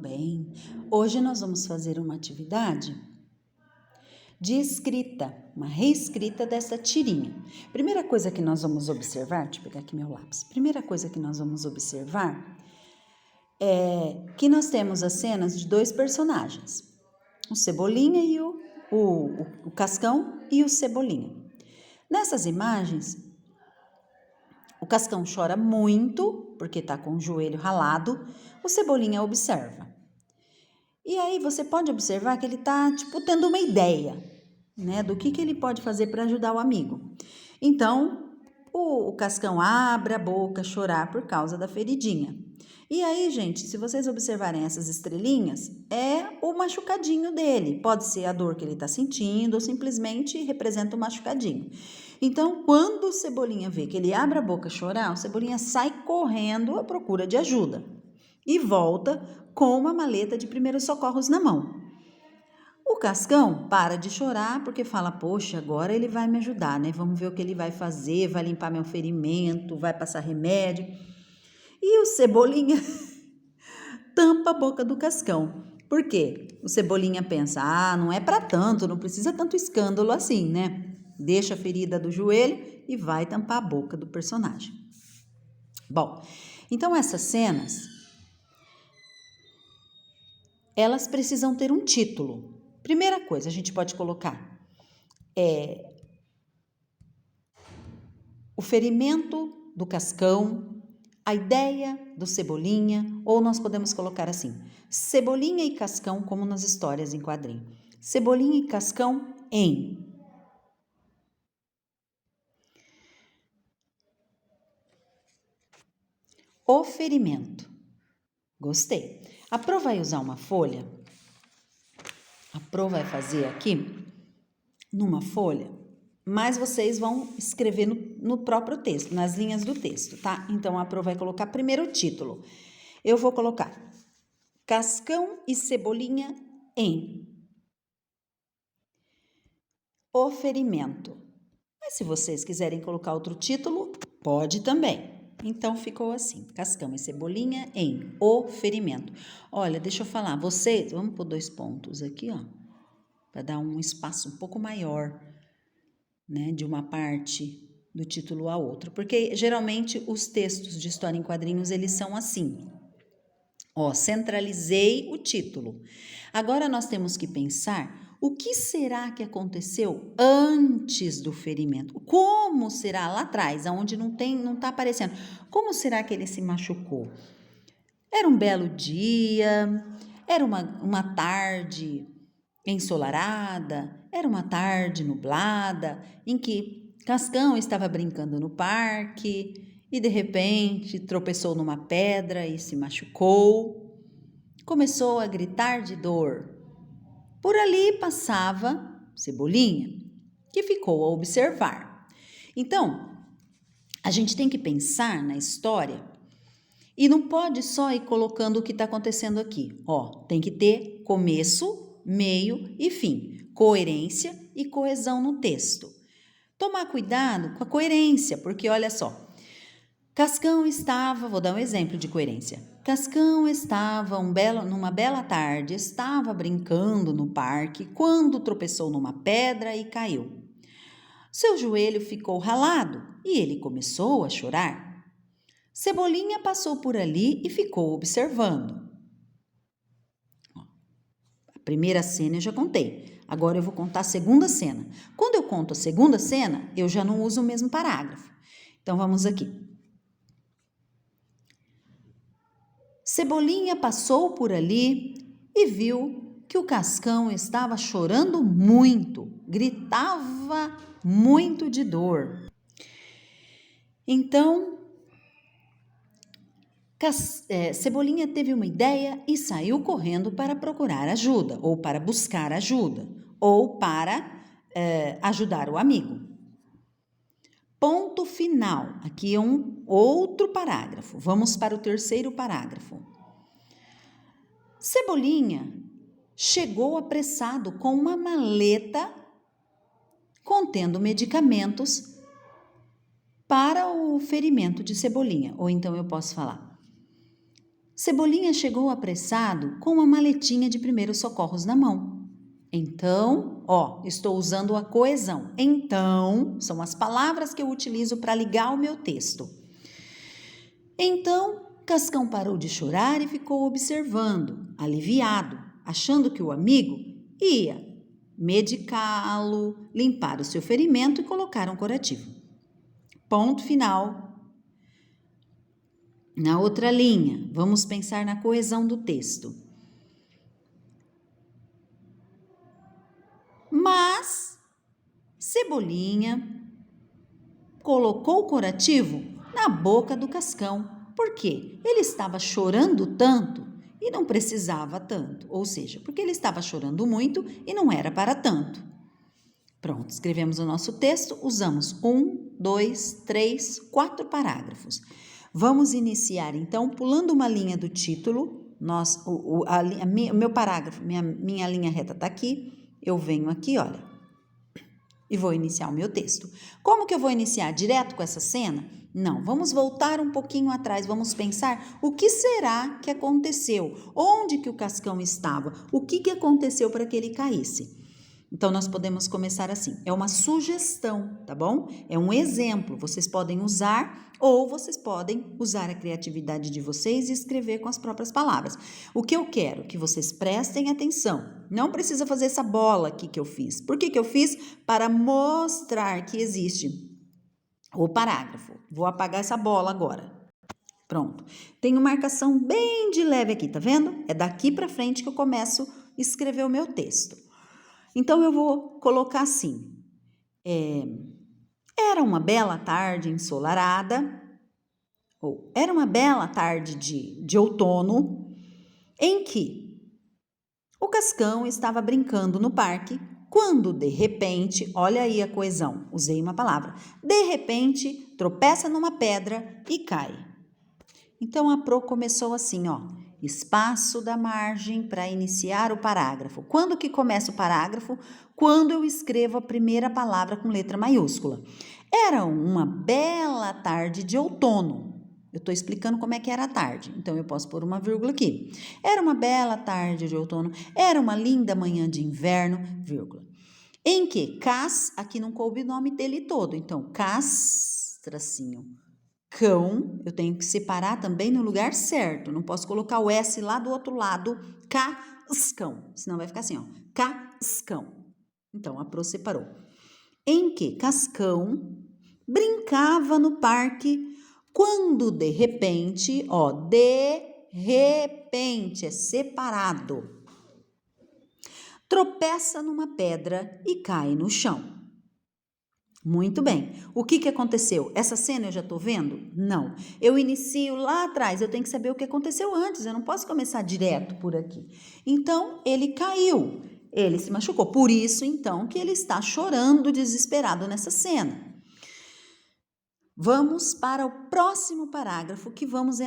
bem. Hoje nós vamos fazer uma atividade de escrita, uma reescrita dessa tirinha. Primeira coisa que nós vamos observar, deixa eu pegar aqui meu lápis. Primeira coisa que nós vamos observar é que nós temos as cenas de dois personagens, o Cebolinha e o Cascão e o Cebolinha. Nessas imagens, o Cascão chora muito, porque está com o joelho ralado, o Cebolinha observa. E aí você pode observar que ele está, tendo uma ideia, né, do que ele pode fazer para ajudar o amigo. Então, o Cascão abre a boca chorar por causa da feridinha. E aí, gente, se vocês observarem essas estrelinhas, é o machucadinho dele. Pode ser a dor que ele está sentindo ou simplesmente representa o machucadinho. Então, quando o Cebolinha vê que ele abre a boca chorar, o Cebolinha sai correndo à procura de ajuda e volta com uma maleta de primeiros socorros na mão. O Cascão para de chorar porque fala, poxa, agora ele vai me ajudar, né? Vamos ver o que ele vai fazer, vai limpar meu ferimento, vai passar remédio. E o Cebolinha tampa a boca do Cascão. Por quê? O Cebolinha pensa, não é para tanto, não precisa tanto escândalo assim, né? Deixa a ferida do joelho e vai tampar a boca do personagem. Bom, então essas cenas, elas precisam ter um título. Primeira coisa, a gente pode colocar o ferimento do Cascão, a ideia do Cebolinha, ou nós podemos colocar assim, Cebolinha e Cascão, como nas histórias em quadrinho. Cebolinha e Cascão em. O ferimento. Gostei. A Pro vai usar uma folha. A Pro vai fazer aqui, numa folha, mas vocês vão escrever no próprio texto, nas linhas do texto, tá? Então, a Pro vai colocar primeiro o título. Eu vou colocar Cascão e Cebolinha em O ferimento. Mas se vocês quiserem colocar outro título, pode também. Então, ficou assim, Cascão e Cebolinha em O ferimento. Olha, deixa eu falar, vocês, vamos pôr 2 pontos aqui, ó, para dar um espaço um pouco maior, né, de uma parte do título a outra, porque geralmente os textos de história em quadrinhos, eles são assim, ó, centralizei o título. Agora nós temos que pensar o que será que aconteceu antes do ferimento? Como será lá atrás, onde não está aparecendo? Como será que ele se machucou? Era um belo dia, era uma tarde ensolarada, era uma tarde nublada, em que Cascão estava brincando no parque e de repente tropeçou numa pedra e se machucou. Começou a gritar de dor. Por ali passava Cebolinha, que ficou a observar. Então, a gente tem que pensar na história e não pode só ir colocando o que está acontecendo aqui. Ó, tem que ter começo, meio e fim, coerência e coesão no texto. Tomar cuidado com a coerência, porque olha só, Cascão estava, vou dar um exemplo de coerência. Cascão estava numa bela tarde, estava brincando no parque quando tropeçou numa pedra e caiu. Seu joelho ficou ralado e ele começou a chorar. Cebolinha passou por ali e ficou observando. A primeira cena eu já contei, agora eu vou contar a segunda cena. Quando eu conto a segunda cena, eu já não uso o mesmo parágrafo. Então vamos aqui. Cebolinha passou por ali e viu que o Cascão estava chorando muito, gritava muito de dor. Então, Cebolinha teve uma ideia e saiu correndo para procurar ajuda, ou para buscar ajuda, ou para ajudar o amigo. Ponto final. Aqui é um outro parágrafo. Vamos para o terceiro parágrafo. Cebolinha chegou apressado com uma maleta contendo medicamentos para o ferimento de Cebolinha. Ou então eu posso falar. Cebolinha chegou apressado com uma maletinha de primeiros socorros na mão. Então, estou usando a coesão. Então, são as palavras que eu utilizo para ligar o meu texto. Então, Cascão parou de chorar e ficou observando, aliviado, achando que o amigo ia medicá-lo, limpar o seu ferimento e colocar um curativo. Ponto final. Na outra linha, vamos pensar na coesão do texto. Mas Cebolinha colocou o curativo na boca do Cascão. Por quê? Ele estava chorando tanto e não precisava tanto. Ou seja, porque ele estava chorando muito e não era para tanto. Pronto, escrevemos o nosso texto, usamos 1, 2, 3, 4 parágrafos. Vamos iniciar, então, pulando uma linha do título. Meu parágrafo, minha linha reta está aqui. Eu venho aqui, olha, e vou iniciar o meu texto. Como que eu vou iniciar? Direto com essa cena? Não, vamos voltar um pouquinho atrás, vamos pensar o que será que aconteceu, onde que o Cascão estava, o que aconteceu para que ele caísse. Então, nós podemos começar assim, é uma sugestão, tá bom? É um exemplo, vocês podem usar ou vocês podem usar a criatividade de vocês e escrever com as próprias palavras. O que eu quero? Que vocês prestem atenção. Não precisa fazer essa bola aqui que eu fiz. Por que eu fiz? Para mostrar que existe o parágrafo. Vou apagar essa bola agora. Pronto. Tenho marcação bem de leve aqui, tá vendo? É daqui para frente que eu começo a escrever o meu texto. Então, eu vou colocar assim, era uma bela tarde ensolarada, ou era uma bela tarde de outono, em que o Cascão estava brincando no parque, quando de repente, olha aí a coesão, usei uma palavra, de repente tropeça numa pedra e cai. Então, a Pro começou assim, espaço da margem para iniciar o parágrafo. Quando que começa o parágrafo? Quando eu escrevo a primeira palavra com letra maiúscula. Era uma bela tarde de outono. Eu estou explicando como é que era a tarde, então eu posso pôr uma vírgula aqui. Era uma bela tarde de outono, era uma linda manhã de inverno, vírgula. Em que aqui não coube o nome dele todo, então tracinho. Cão, eu tenho que separar também no lugar certo. Não posso colocar o S lá do outro lado, cascão. Senão vai ficar assim, cascão. Então, a Pro separou. Em que Cascão brincava no parque quando de repente, é separado. Tropeça numa pedra e cai no chão. Muito bem. O que aconteceu? Essa cena eu já estou vendo? Não. Eu inicio lá atrás, eu tenho que saber o que aconteceu antes, eu não posso começar direto por aqui. Então, ele caiu, ele se machucou. Por isso, então, que ele está chorando desesperado nessa cena. Vamos para o próximo parágrafo, que vamos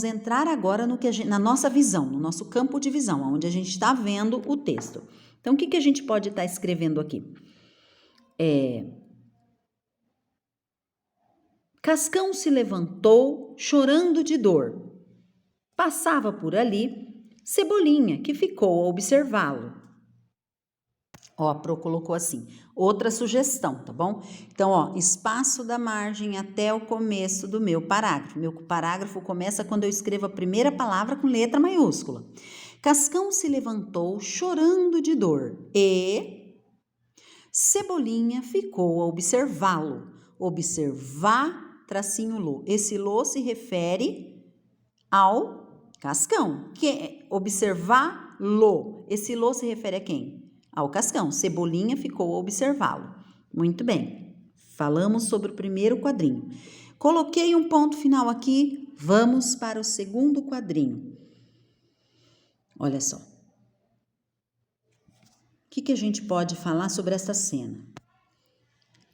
entrar agora na nossa visão, no nosso campo de visão, onde a gente está vendo o texto. Então, o que a gente pode estar escrevendo aqui? Cascão se levantou, chorando de dor. Passava por ali Cebolinha, que ficou a observá-lo. A Pro colocou assim, outra sugestão, tá bom? Então, espaço da margem até o começo do meu parágrafo. Meu parágrafo começa quando eu escrevo a primeira palavra com letra maiúscula. Cascão se levantou, chorando de dor, e Cebolinha ficou a observá-lo. Observar, tracinho lo. Esse lo se refere ao Cascão. Observar lo. Esse lo se refere a quem? Ao Cascão. Cebolinha ficou a observá-lo. Muito bem. Falamos sobre o primeiro quadrinho. Coloquei um ponto final aqui. Vamos para o segundo quadrinho. Olha só. O que a gente pode falar sobre essa cena?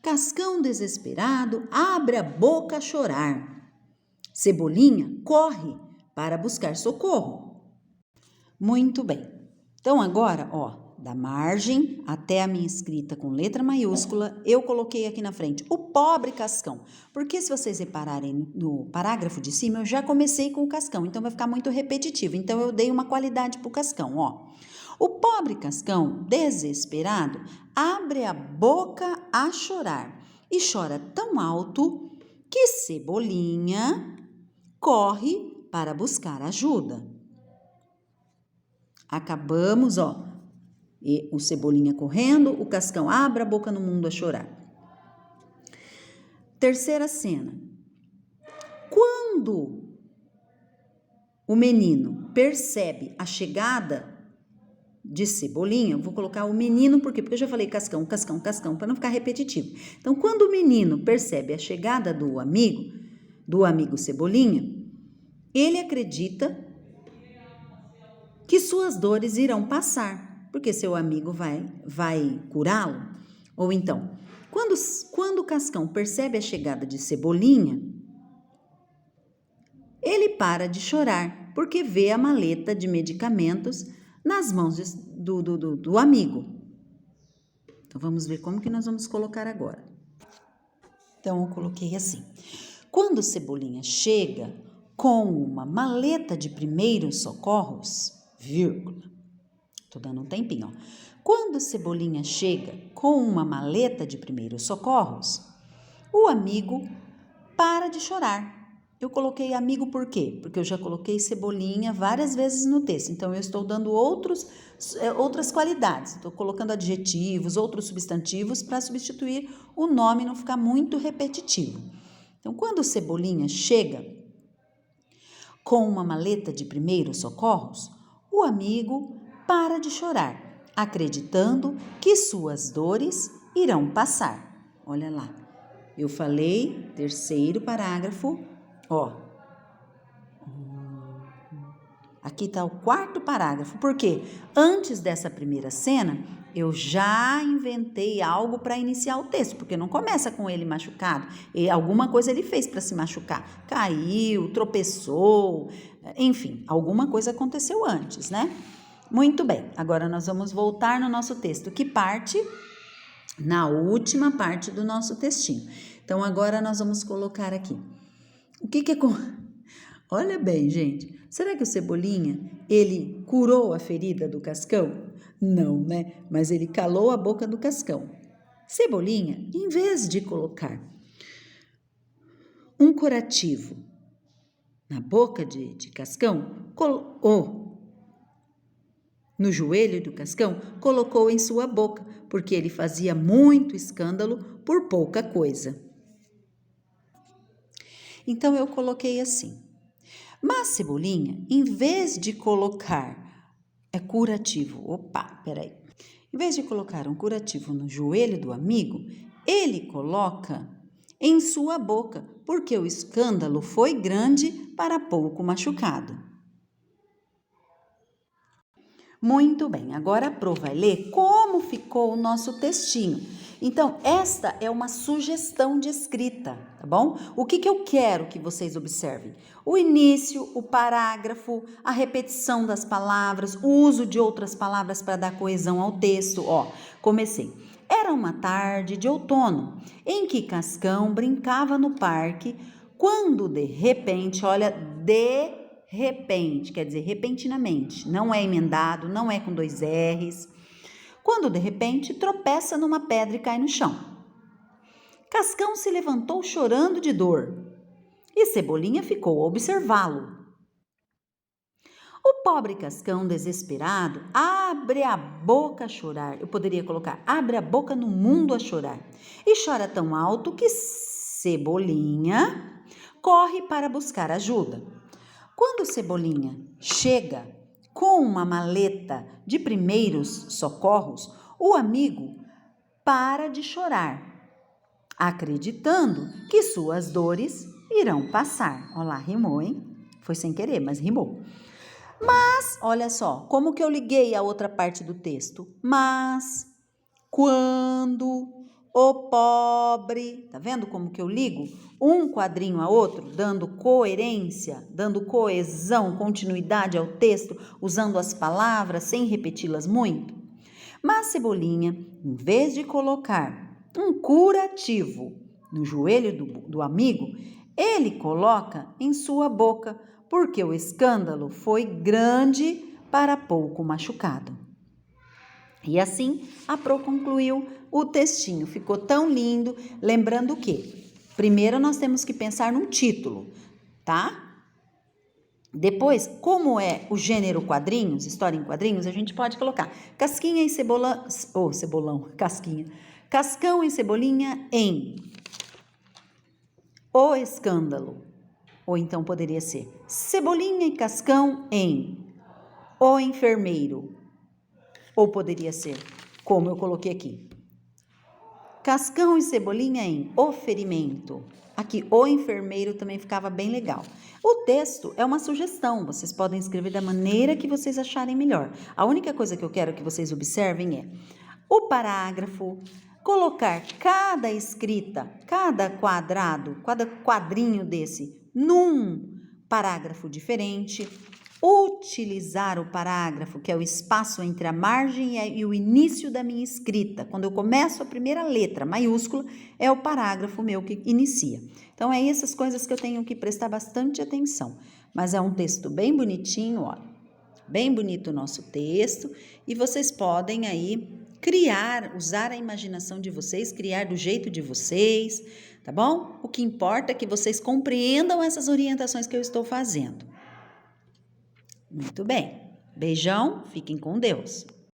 Cascão desesperado abre a boca a chorar. Cebolinha corre para buscar socorro. Muito bem. Então agora, da margem até a minha escrita com letra maiúscula, eu coloquei aqui na frente o pobre Cascão. Porque se vocês repararem no parágrafo de cima, eu já comecei com o Cascão, então vai ficar muito repetitivo. Então, eu dei uma qualidade para o Cascão, ó. O pobre Cascão, desesperado, abre a boca a chorar e chora tão alto que Cebolinha corre para buscar ajuda. Acabamos, ó, e o Cebolinha correndo, o Cascão abre a boca no mundo a chorar. Terceira cena. Quando o menino percebe a chegada de Cebolinha, eu vou colocar o menino, por quê? Porque eu já falei Cascão, Cascão, Cascão, para não ficar repetitivo. Então, quando o menino percebe a chegada do amigo Cebolinha, ele acredita que suas dores irão passar, porque seu amigo vai curá-lo. Ou então, quando o Cascão percebe a chegada de Cebolinha, ele para de chorar, porque vê a maleta de medicamentos nas mãos do amigo. Então, vamos ver como que nós vamos colocar agora. Então, eu coloquei assim. Quando Cebolinha chega com uma maleta de primeiros socorros, vírgula. Tô dando um tempinho, ó. Quando Cebolinha chega com uma maleta de primeiros socorros, o amigo para de chorar. Eu coloquei amigo por quê? Porque eu já coloquei Cebolinha várias vezes no texto, então eu estou dando outras qualidades. Estou colocando adjetivos, outros substantivos para substituir o nome e não ficar muito repetitivo. Então, quando Cebolinha chega com uma maleta de primeiros socorros, o amigo para de chorar, acreditando que suas dores irão passar. Olha lá, eu falei, terceiro parágrafo, ó. Aqui está o quarto parágrafo, porque antes dessa primeira cena, eu já inventei algo para iniciar o texto, porque não começa com ele machucado, e alguma coisa ele fez para se machucar, caiu, tropeçou, enfim, alguma coisa aconteceu antes, né? Muito bem, agora nós vamos voltar no nosso texto, que parte na última parte do nosso textinho. Então, agora nós vamos colocar aqui. O que é... Olha bem, gente, será que o Cebolinha, ele curou a ferida do Cascão? Não, né? Mas ele calou a boca do Cascão. Cebolinha, em vez de colocar um curativo na boca de Cascão, ou no joelho do Cascão, colocou em sua boca, porque ele fazia muito escândalo por pouca coisa. Então, eu coloquei assim. Mas Cebolinha, em vez de colocar curativo, em vez de colocar um curativo no joelho do amigo, ele coloca em sua boca, porque o escândalo foi grande para pouco machucado. Muito bem, agora a Pro vai ler como ficou o nosso textinho. Então, esta é uma sugestão de escrita, tá bom? O que eu quero que vocês observem? O início, o parágrafo, a repetição das palavras, o uso de outras palavras para dar coesão ao texto. Ó, comecei. Era uma tarde de outono, em que Cascão brincava no parque, quando de repente, olha, de repente, quer dizer repentinamente, não é emendado, não é com 2 R's. Quando de repente tropeça numa pedra e cai no chão. Cascão se levantou chorando de dor e Cebolinha ficou a observá-lo. O pobre Cascão, desesperado, abre a boca a chorar. Eu poderia colocar, abre a boca no mundo a chorar. E chora tão alto que Cebolinha corre para buscar ajuda. Quando Cebolinha chega com uma maleta de primeiros socorros, o amigo para de chorar, acreditando que suas dores irão passar. Olha lá, rimou, hein? Foi sem querer, mas rimou. Mas, olha só, como que eu liguei a outra parte do texto? Mas, quando o pobre... Tá vendo como que eu ligo um quadrinho a outro, dando coerência, dando coesão, continuidade ao texto, usando as palavras sem repeti-las muito? Mas Cebolinha, em vez de colocar um curativo no joelho do amigo, ele coloca em sua boca, porque o escândalo foi grande para pouco machucado. E assim, a Pro concluiu o textinho. Ficou tão lindo, lembrando que primeiro nós temos que pensar num título, tá? Depois, como é o gênero quadrinhos, história em quadrinhos, a gente pode colocar Casquinha e Cebolão, Cebolão, Casquinha. Cascão e Cebolinha em O Escândalo. Ou então poderia ser Cebolinha e Cascão em O Enfermeiro. Ou poderia ser, como eu coloquei aqui, Cascão e Cebolinha em O Ferimento. Aqui, O Enfermeiro também ficava bem legal. O texto é uma sugestão, vocês podem escrever da maneira que vocês acharem melhor. A única coisa que eu quero que vocês observem é o parágrafo, colocar cada escrita, cada quadrado, cada quadrinho desse num parágrafo diferente, utilizar o parágrafo, que é o espaço entre a margem e o início da minha escrita. Quando eu começo a primeira letra maiúscula, é o parágrafo meu que inicia. Então, é essas coisas que eu tenho que prestar bastante atenção. Mas é um texto bem bonitinho, ó. Bem bonito o nosso texto. E vocês podem aí criar, usar a imaginação de vocês, criar do jeito de vocês, tá bom? O que importa é que vocês compreendam essas orientações que eu estou fazendo. Muito bem. Beijão, fiquem com Deus.